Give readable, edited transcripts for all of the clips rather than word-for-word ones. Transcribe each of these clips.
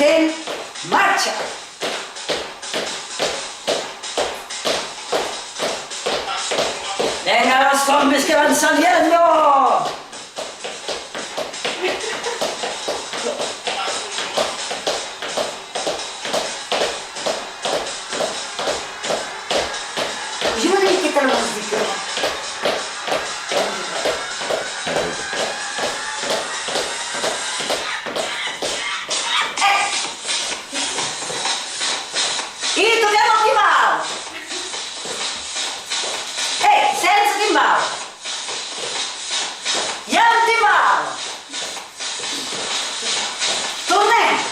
en marcha. Venga los zombies que van saliendo. Yo voy a quitar la música. E dobbiamo attivare. Senza timbale. Jan timbale. Tornè.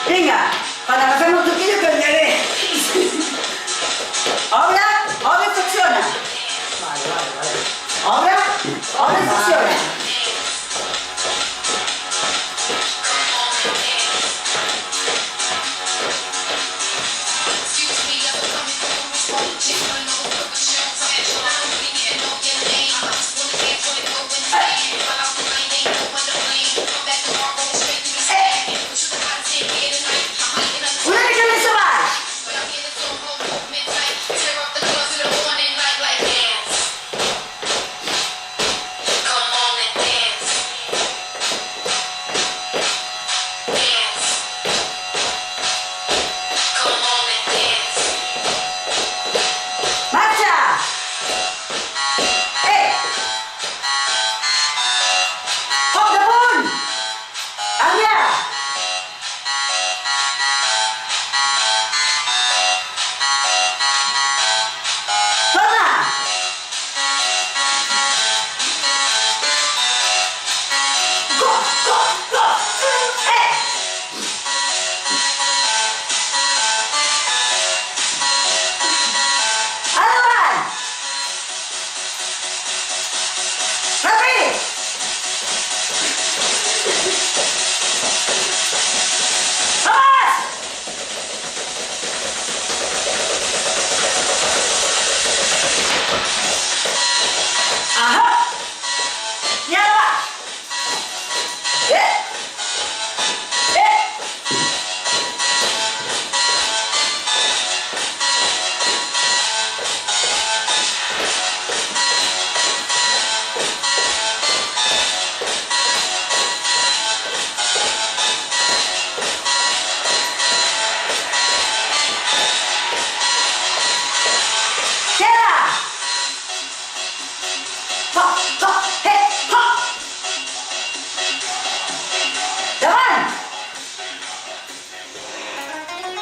Venga, para hacer un truquillo que cambiaré. Ahora funciona. Vale. Ahora funciona.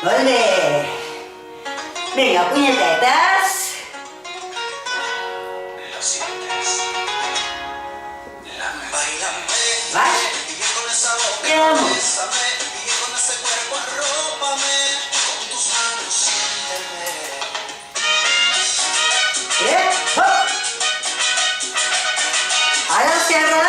Vale. Venga, puñetetas. ¿Vas? Vamos. Ahora cierra.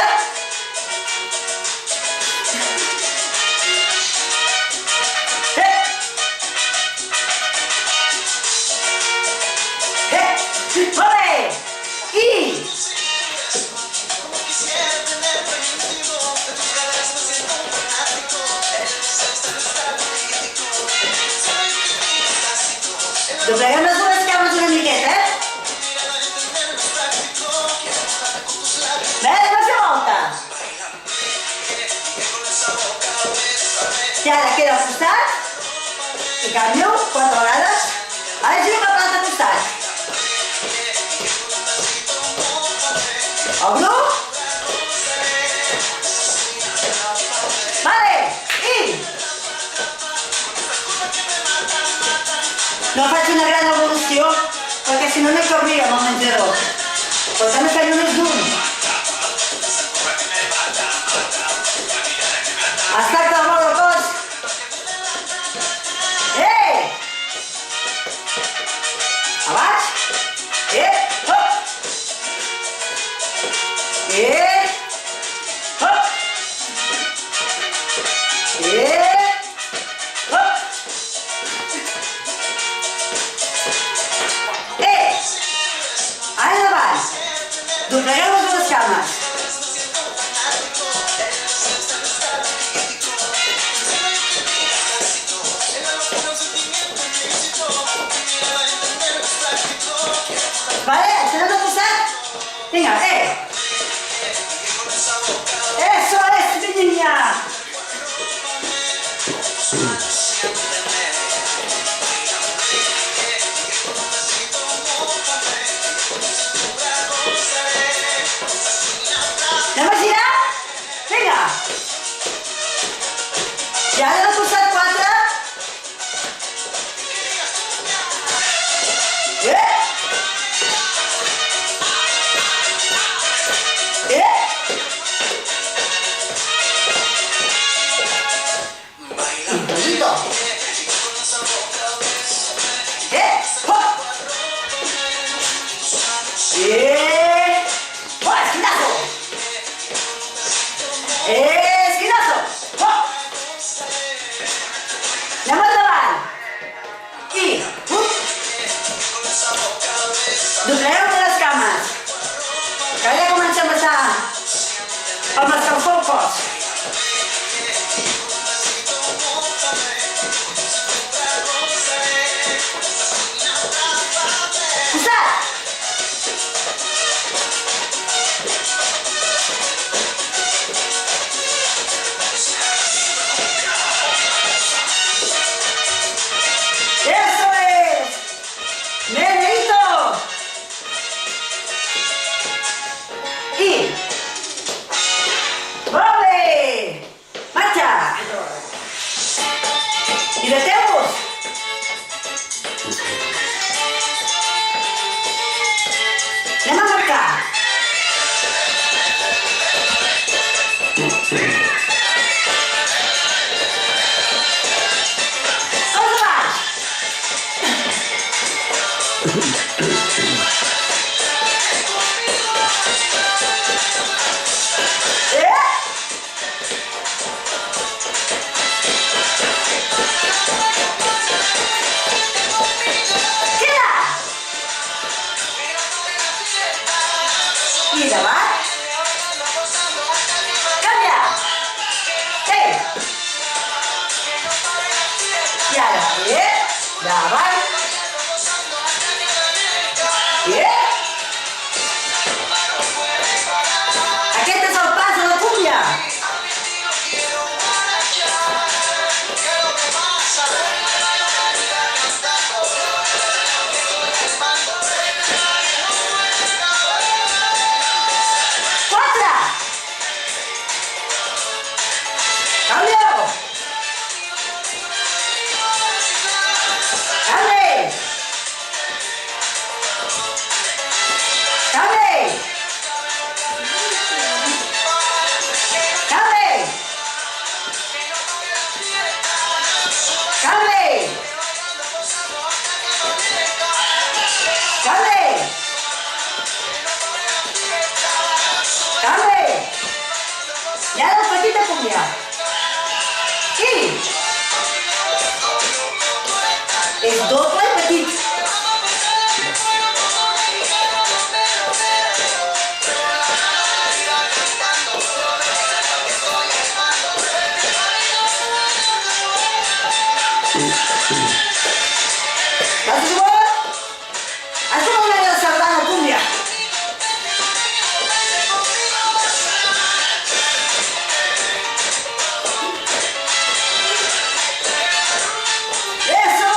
En cambio, 4 vegades, ara gira cap a l'altre costat. Obro. Vale, i... No faig una gran evolució, perquè si no no hi cabríem al menjador. Però també faig només d'un. Es tracta de moure el cos. Abaix. Hop. Hop. Hop. Ara endavant. Doblegueu les dues cames. Vale, ¿se lo ha pasado? Venga, Eso es, mi niña. ¿Ya me gira? Venga. Ya le he pasado 4. Esquinazo. Anem endavant. I doblegueu les cames. Que ja comencem a estar amb escalfor al cos. I davant. Canvia. I ara, davant. Aquest és el pas de la cúmbia. I ara la petita cúmbia. I és doble i petit. L'altre segon. Has de veure la sardana cúmbia. Eso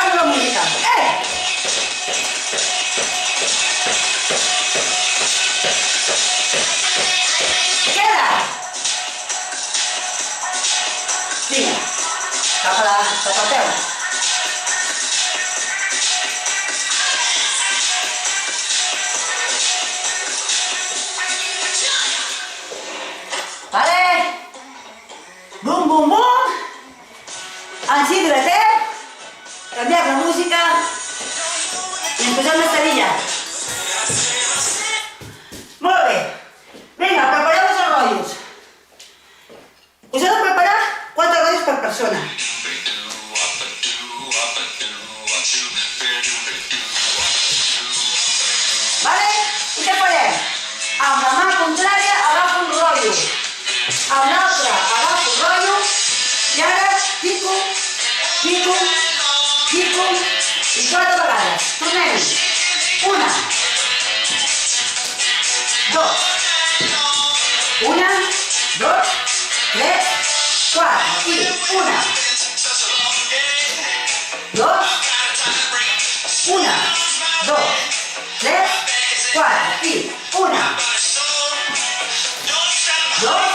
Acabando la música. Queda. Vinga. Cap al peu. Vale. Bum, bum, bum. Ens hidratem. Canviem la música. I ens posem l'esterilla. Molt bé. Vinga, prepareu els arroyos. Us heu de preparar 4 arroyos per persona. Vale? I què farem? Amb la mà contrària agafo un rotllo. Amb l'altra agafo un rotllo. I ara pico, pico, pico i 4 vegades. Tornem-hi. 1, 2, 1, 2, 3, 4. I 1, 2, 1, 2, 3, 4. I 1, 2, 1,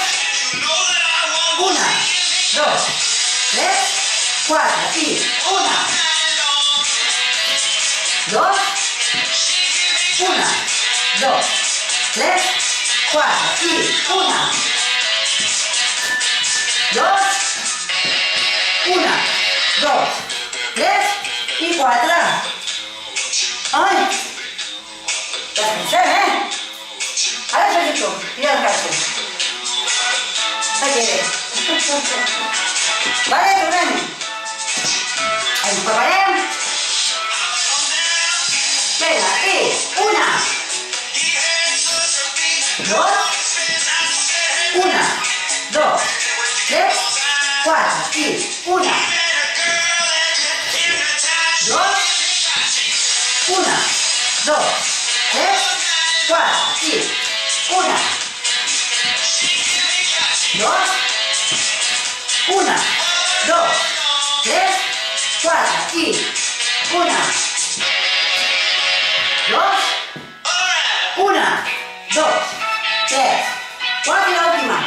2, 3, 4. I 1, 2, 1, 2, 3, 4. I 1, 2, 1, 2, 3 i 4. Ai! Descansem, Ara faig tu. Tira el calcio. Aquí. Vale, tornem-hi. Ens preparem. Vinga, i 1, 2, 1, 2, 3, 4. I 1, 2, 1, 2, 3, 4. I 1, 2, 1, 2, 3, 4. I 1, 2, 1, 2, 3, 4 i l'última.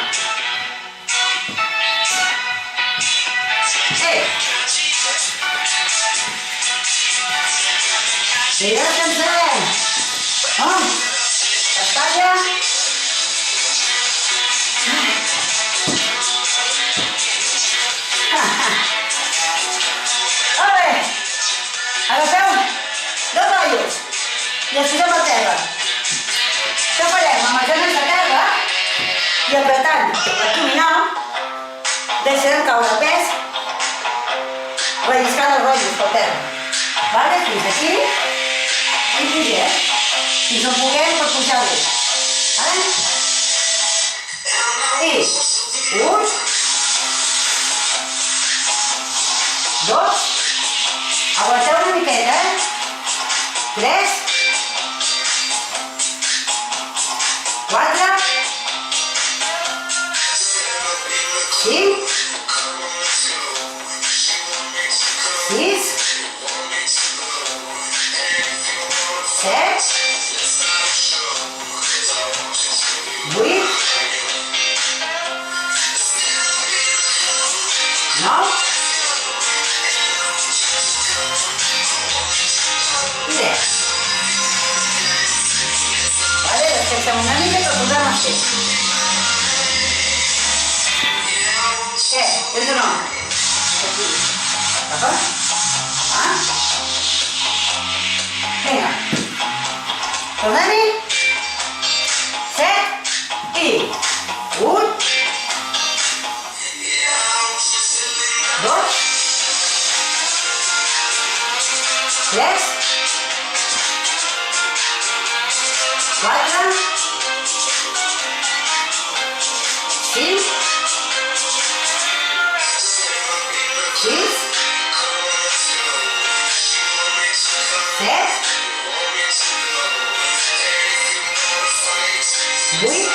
I descansem. Espatlla. Molt bé. Agafeu 2 rotllos i els posem a terra. Què farem? Amb els genolls a terra i apretant l'abdominal deixarem caure el pes relliscant els rotllos per terra. Vale? Fins aquí i pugem. Fins on puguem per pujar-ho. Vale? I 1, 2, aguanteu una miqueta, 3, 4, 5, 6, 7, 8, 9 i 10. Vale, descansem una mica i tornem a fer. Què? Tens o no? Aquí. D'acord? Vinga. Tornem-hi. 7 i 1, 2, 3, 4, 5, 6, 7, 8,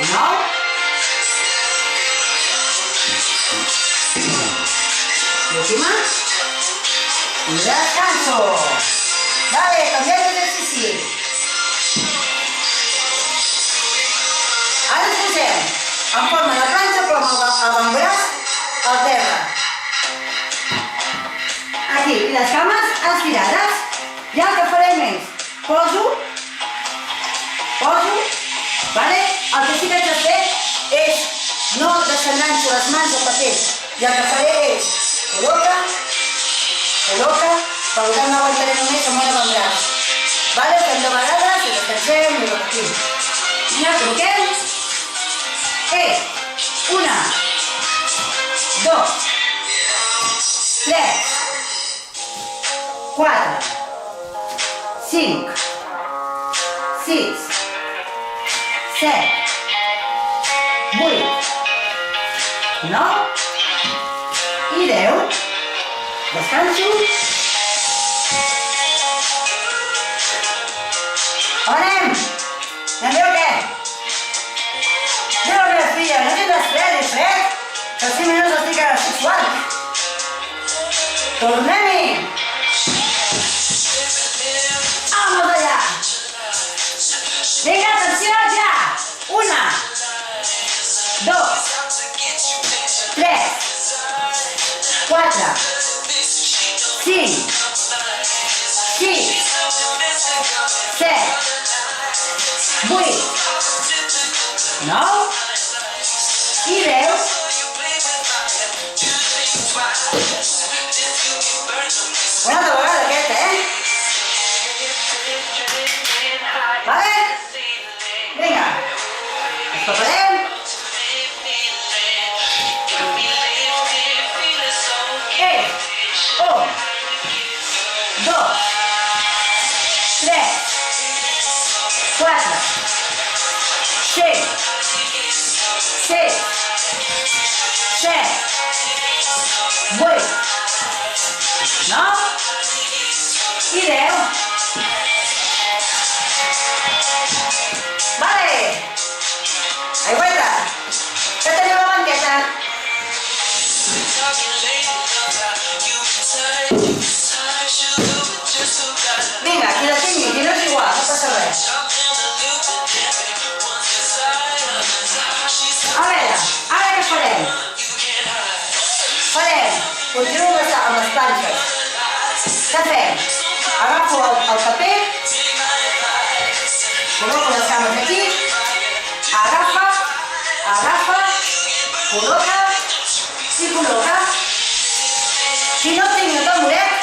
9, L'última. I descanso. Vale, canviem d'exercici. Ara ens posem en forma de planxa però amb el avantbraç al terra. Aquí, i les cames estirades. I el que farem és poso, vale? El que sí que haig de fer és no desenganxo les mans al paper. I el que faré és col·loca, per tant no aguantaré només amb el avantbraç. Vale? Fem de vegades i descansem i repetim. I ja col·loquem. Una, dos, tres, quatre, cinc, sis, set, vuit, nou i 10. Descanso. On anem? Anem o què? Diu la meva filla, no tindràs fred? Que 5 minuts estic a la sexual. Tornem-hi. Vamos allà. Vinga, atenció, ja. Una, dos, tres, quatre, cinc, sis, set, vuit, nou i 10. Una altra vegada aquesta, Vale? Vinga. Ens preparem. Un, dos, tres, quatre, cinc, sis, set, vuit, nou i 10. Vale. Aigüeta. Ja teniu la banqueta. Vinga, qui la tingui, qui no és igual, no passa res. A veure, ara què farem? Continuo amb les planxes. Què fem? Agafo el paper, col·loco les cames aquí, agafa, col·loca i col·loca. Si no tinc el tamboret,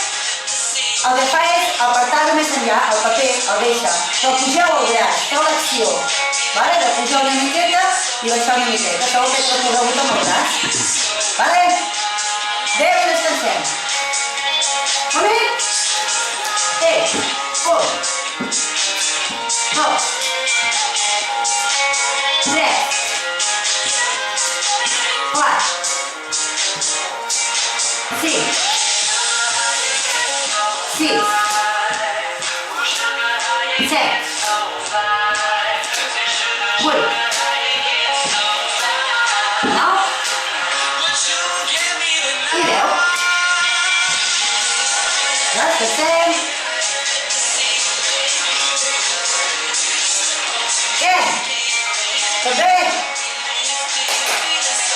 el que fa és apartar-lo més enllà, el paper el deixa, però pugeu el braç, feu l'acció, de pujar una miqueta i baixar una miqueta, això ho feu corregut amb el braç. 10 i descansem. Som-hi? 1, 2, 3, 4, 5, 6, 7, 8, 9 i 10. Descansem. Què? Tot bé?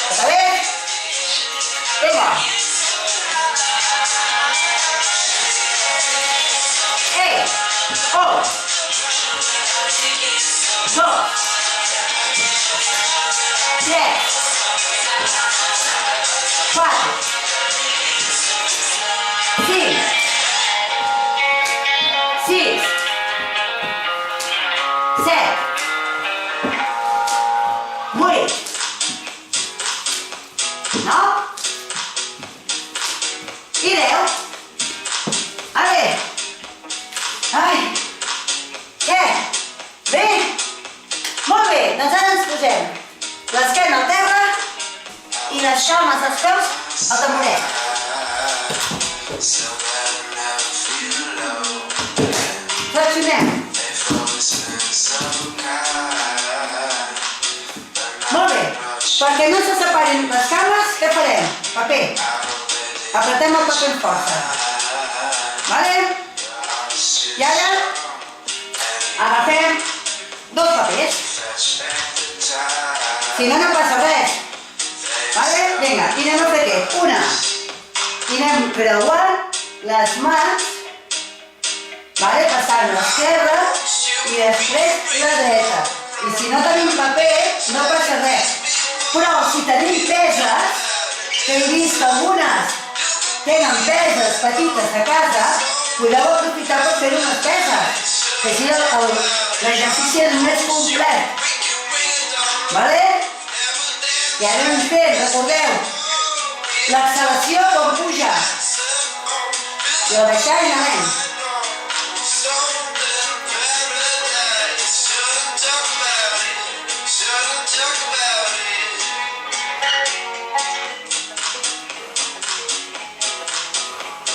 Tot bé? Vinga. 1, 2, 3, 4, 5, 6, 7, 8, 9 i 10. Ai, què? Bé? Molt bé, doncs ara ens posem l'esquena al terra i les cames dels peus al tamboret. Flexionem. Molt bé, perquè no se separin les cames, què farem? Paper. apretem el paper amb força. Vale? I ara agafem 2 papers. Si no, no passa res. Vale? Vinga, i anem a fer què? Una. I anem creuant les mans, vale? Passant l'esquerra i després la dreta. I si no tenim paper, no passa res. Però si tenim peses, que he vist que algunes tenen peses petites a casa, podeu aprofitar per fer unes peses, que així l'exercici és més complet. Vale? I ara anem fent, recordeu, l'exhalació com puja. I el baixar i anem.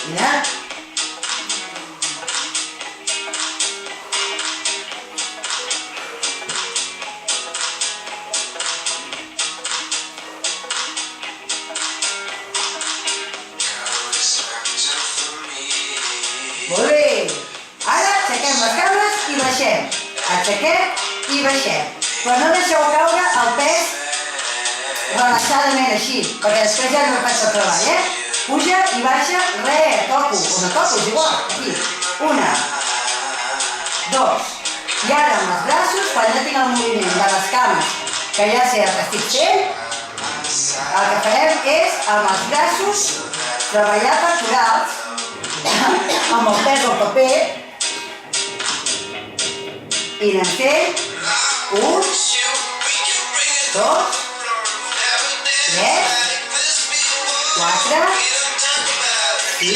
Mira. Molt bé. Ara aixequem les cames i baixem. Aixequem i baixem. Però no deixeu caure el pes relaxadament així, perquè després ja no faig el treball, Puja i baixa, toco, o no toco, és igual, aquí. 1, 2. I ara amb els braços, quan ja tinc el moviment de les cames, que ja sé el que estic fent, el que farem és, amb els braços, treballar pectorals, amb el pes del paper, i anem fent 1, 2, 3, 4, 5,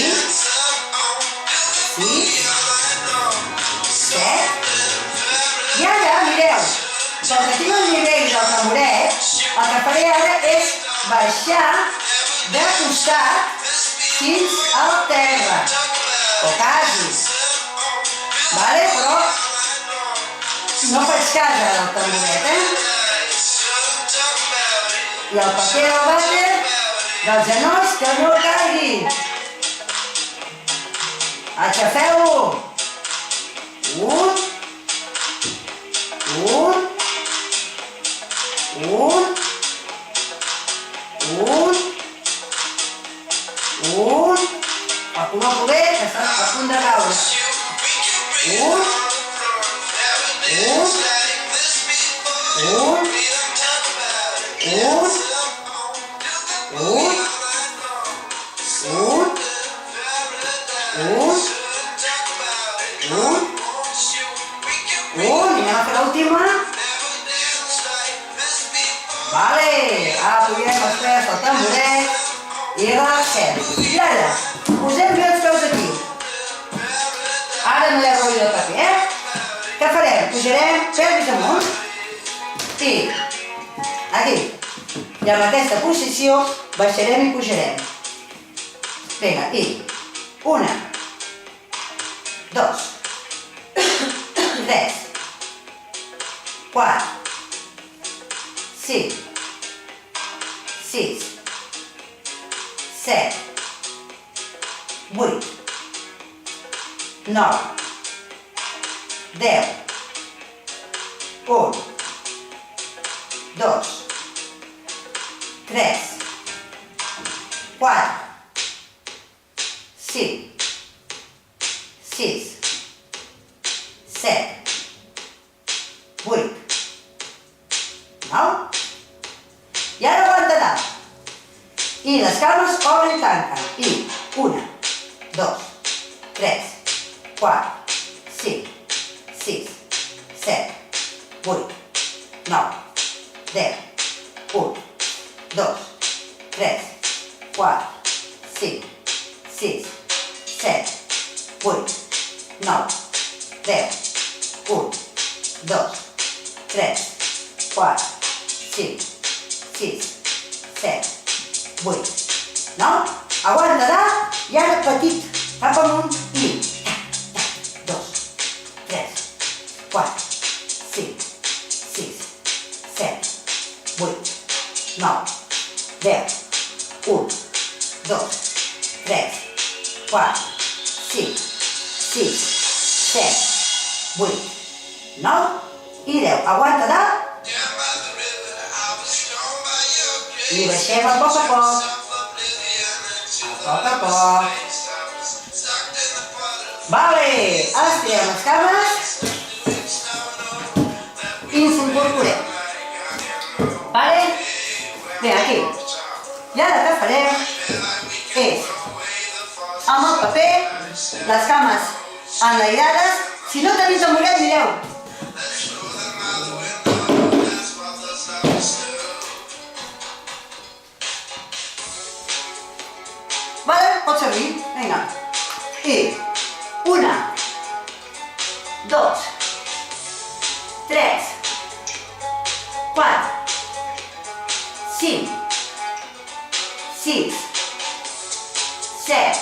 6, 7, i ara, mireu, com que tinc el nivell del taburet, el que faré ara és baixar de costat fins al terra, o quasi, vale? Però no faig cas ara del taburet, I el paper del vàter dels genolls que no caigui. Aixafeu-ho. 1, 1, 1, 1, 1, a poder, que està a punt de caure. 1, 1, 1, 1, 1, i anem a fer l'última. Vale, ara pugem els peus al tamboret i relaxem. I ara, posem bé els peus aquí. Ara no hi ha rotllo de paper, Què farem? Pujarem pelvis amunt i aquí. I amb aquesta posició baixarem i pujarem. Vinga, i 1, 2, 3, 4, 5, 6, 7, 8, 9, 10, 1, 2, 3, 4, 5, 6, 7, 8, 9, i ara aguanta dalt. I les cames obren i tanquen. I 1, 2, 3, 4, 5, 6, 7, 8, 9, 10, 1, 2, 3, 4, 5, 6, 7, 8, 9, 10, 1, 2, 3, 4, 5, 6, 7, 8, 9, aguanta dalt i ara petit, cap amunt i 2, 3, 4, 5, 6, 7, 8, 9, 10, 1, 2, 3, 4, 5, 6, 7, 8, 9 i 10. Aguanta dalt. I baixem a poc a poc. A poc a poc. Vale, ara estirem les cames i ens incorporem. Vale? Bé, aquí. I ara el que farem és, amb el paper, les cames enlairades. Si no tenim amullet, mireu. Vale? Pot servir. Vinga. I 1, 2, 3, 4, 5, 6, 7,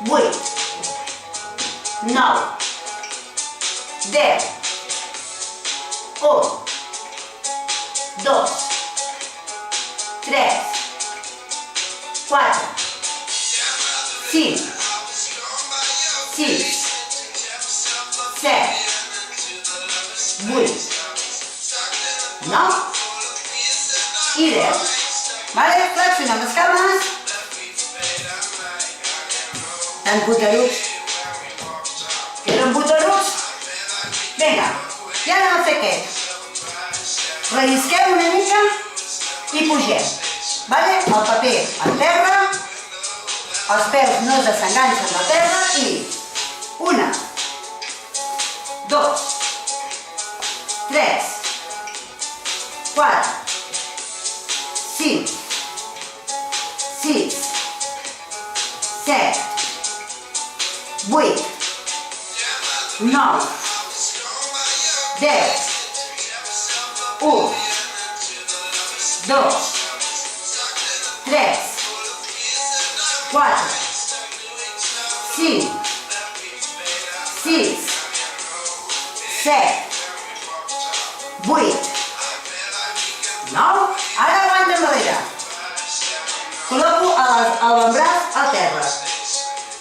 8, 9, 10, 1, 2, 3, 4, 5, 6, 7, 8, 9 i 10. Vale? Flexionem les cames. Tan boteruts. Queden boteruts? Vinga, i ara anem a fer què? Rellisquem una mica i pugem. Vale? El paper a terra, els peus no desenganxen la terra i 1, 2, 3, 4, 5, 6, 7, 8, 9, 10, 1, 2, 3, 4, 5, 6, 7, 8, 9. Ara aguanta enrere. Col·loco l'avantbraç al terra.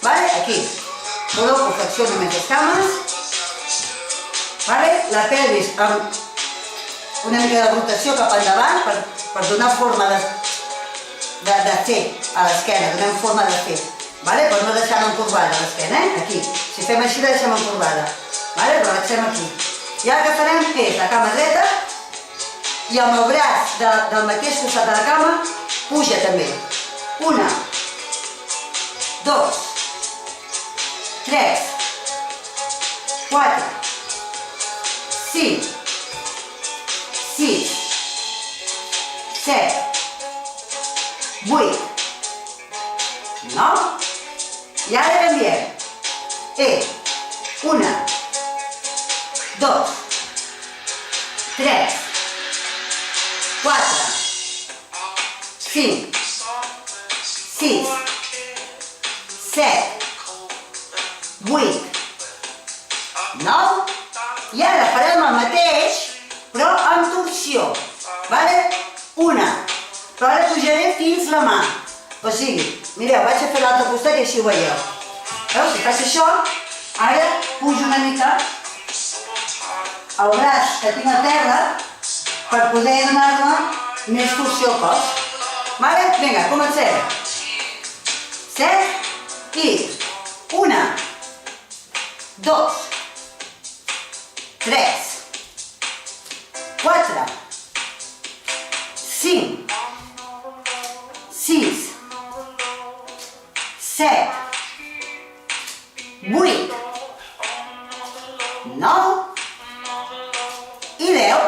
Vale? Aquí. Col·loco, flexiono més les cames. Vale? La pelvis amb una mica de rotació cap endavant per donar forma de fer a l'esquena. Donem forma de fer. Vale? Per no deixar-la encorbada l'esquena. Aquí. Si fem així la deixem encorbada. Vale? Relaxem aquí. I ara el que farem és la cama dreta i amb el braç del mateix costat de la cama puja també. 1, 2, 3, 4, 5, 6, 7, 8, 9 i ara canviem. 1, 2, 3, 4, 5, 6, 7, 8, 9 i ara farem el mateix però amb torsió. Vale? 1, però ara pujaré fins la mà. O sigui, mireu, vaig a fer l'altre costat i així ho veieu. Veus? Si fas això, ara pujo una mica el braç que tinc a terra per poder donar-me més torsió al cos. Vale? Vinga, comencem. 7 i 1, 2, 3, 4, 5, 6, 7, 8, 9 i 10.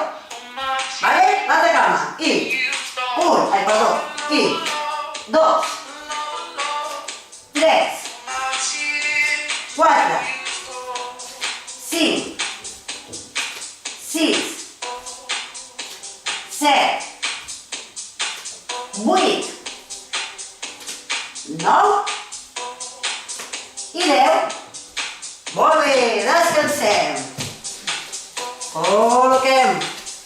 Vale? L'altra cama. I 2, 3, 4, 5, 6, 7, 8, 9 i 10. Molt bé, descansem. Col·loquem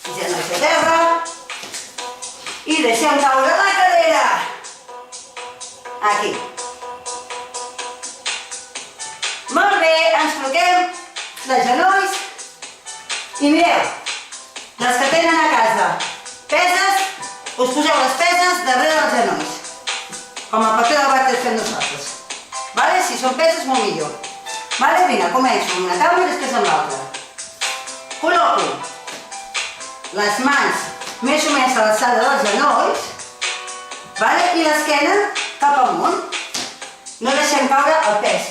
genolls a terra i deixem caure la cadera. Aquí. Molt bé, ens col·loquem de genolls i mireu, les que tenen a casa peses, us poseu les peses darrere dels genolls, com el paper del vàter fem nosaltres. Vale? Si són peses, molt millor. Vale? Vinga, començo amb una taula i després amb l'altra. Col·loco les mans més o menys a l'alçada dels genolls, vale? I l'esquena cap amunt. No deixem caure el pes.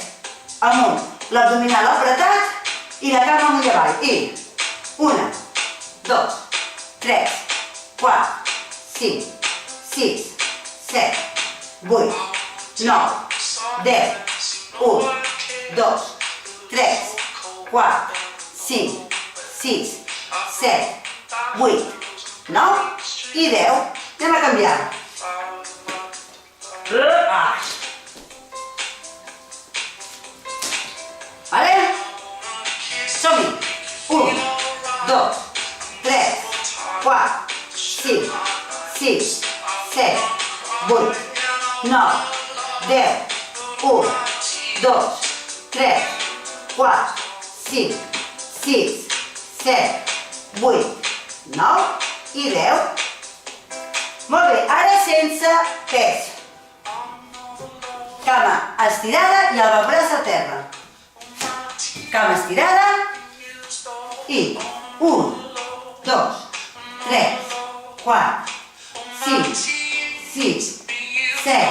Amunt, l'abdominal apretat i la cama amunt i avall. I 1, 2, 3, 4, 5, 6, 7, 8, 9, 10, 1, 2, 3, 4, 5, 6, 7, 8, 9 i 10. Anem a canviar. Vale? Som-hi. 1, 2, 3, 4, 5, 6, 7, 8, 9, 10, 1, 2, 3, 4, 5, 6, 7, 8, 9 i 10. Molt bé, ara sense pes. Cama estirada i el avantbraç a terra. Cama estirada i 1, 2, 3, 4, 5, 6, 7,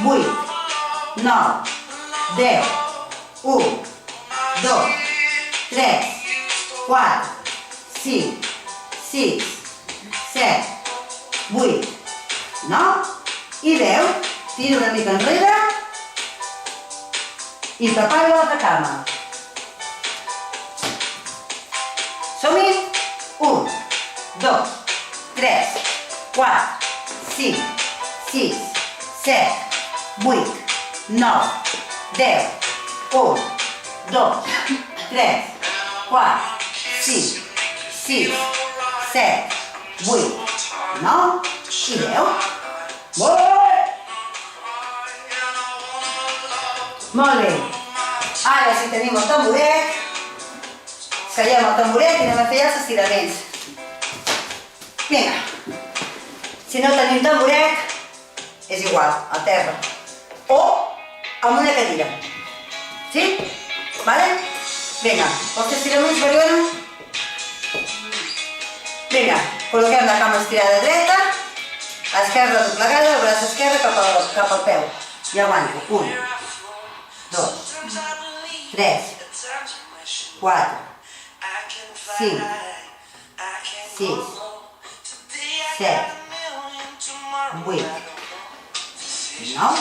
8, 9, 10, 1, 2, 3, 4, 5, 6, 7, 8, 9 i 10. Tiro una mica enrere i preparo l'altra cama. Som-hi! 1, 2, 3, 4, 5, 6, 7, 8, 9, 10, 1, 2, 3, 4, 5, 6, 7, 8, 9 i 10. Molt bé! Molt bé. Ara, si tenim el tamboret, seiem el tamboret i anem a fer els estiraments. Vinga. Si no tenim tamboret, és igual, a terra. O amb una cadira. Sí? Vale? Vinga, vols fer estiraments, Mariona? Vinga, col·loquem la cama estirada dreta, esquerra doblegada, el braç esquerre cap al peu. I aguanto. 1, 2, 3, 4, 5, 6, 7, 8, 9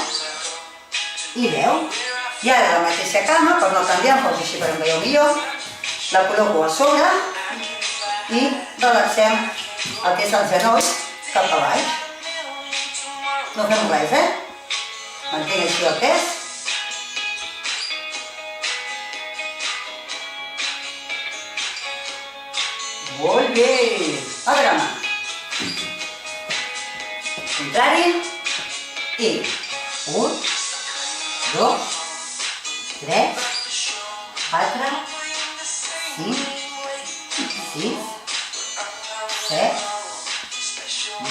i 10. I ara la mateixa cama, per no canviar, em poso així per em veieu millor, la col·loco a sobre i relaxem el que és el genoll cap a baix. No fem res, Mantinc així el pes. Molt bé! Altra mà. Contrari. I 1, 2, 3, 4, 5, 6, 7,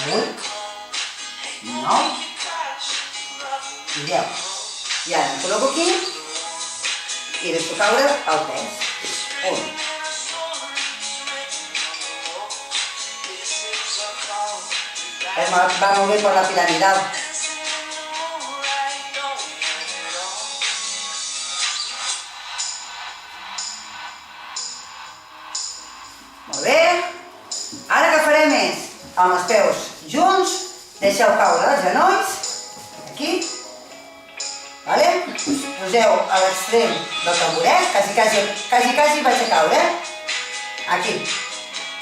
8, 9 i 10. I ara em col·loco aquí i deixo caure el pes. 1. Va molt bé per la piramidal. Molt bé. Ara què farem és, amb els peus junts, deixeu caure els genolls, aquí, vale? Poseu a l'extrem del tamboret, quasi vaig a caure, aquí.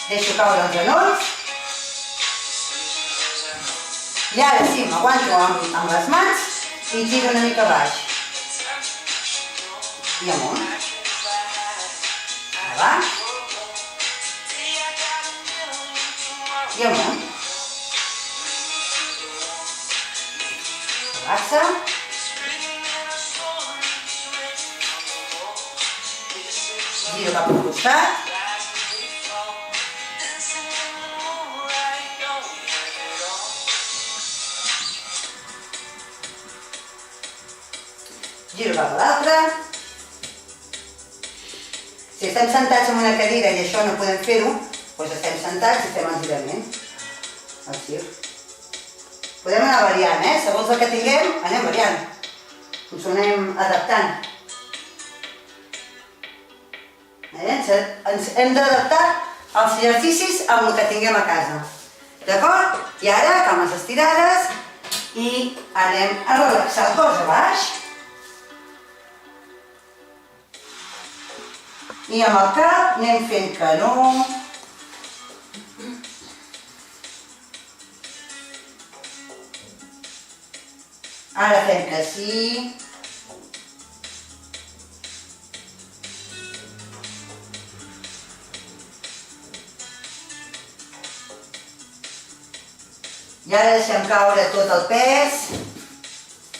Deixo caure els genolls. I ara sí, m'aguanto amb les mans i tiro una mica baix. I amunt. Avall. I amunt. relaxa. Giro cap al costat. Giro cap a l'altre. Si estem sentats en una cadira i això no podem fer-ho, doncs estem sentats i fem el girament. Així. Podem anar variant, segons el que tinguem, anem variant. Ens ho anem adaptant. Ens hem d'adaptar als exercicis amb el que tinguem a casa. D'acord? I ara, cames estirades i anem a relaxar el cos a baix. I amb el cap anem fent canó. Ara fem que sí. I ara deixem caure tot el pes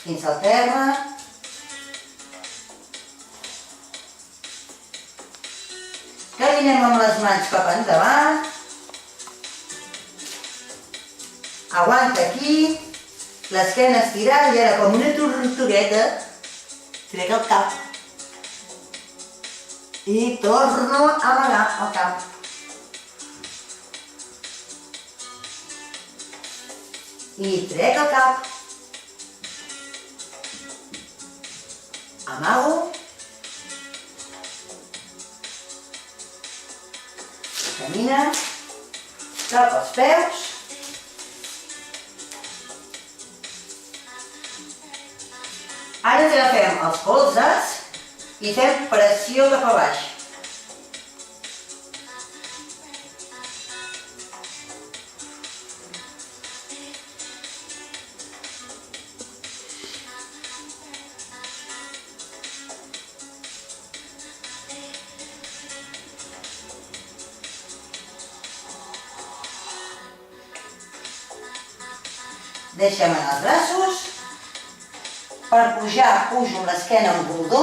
fins al terra. Caminem amb les mans cap endavant. Aguanta aquí. L'esquena estirada i ara com una tortugueta trec el cap. I torno a amagar el cap. I trec el cap. Amago. Camina cap als peus. Ara ens agafem els colzes i fem pressió cap a baix. Deixem anar els braços. Per pujar, pujo l'esquena amb bordó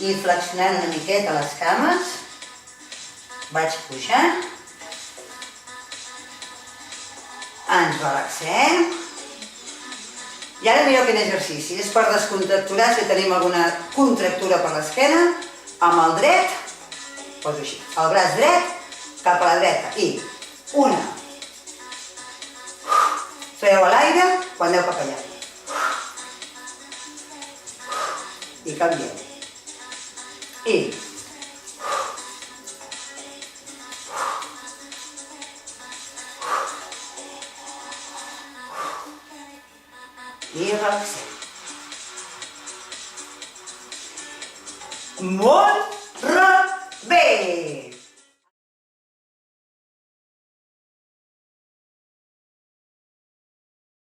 i flexionant una miqueta les cames. Vaig pujant. Ens relaxem. I ara mireu quin exercici. És per descontracturar si tenim alguna contractura per l'esquena. Amb el dret, poso així, el braç dret cap a la dreta. I una. Treu a l'aire quan aneu cap allà. I canviem. I relaxem. Molt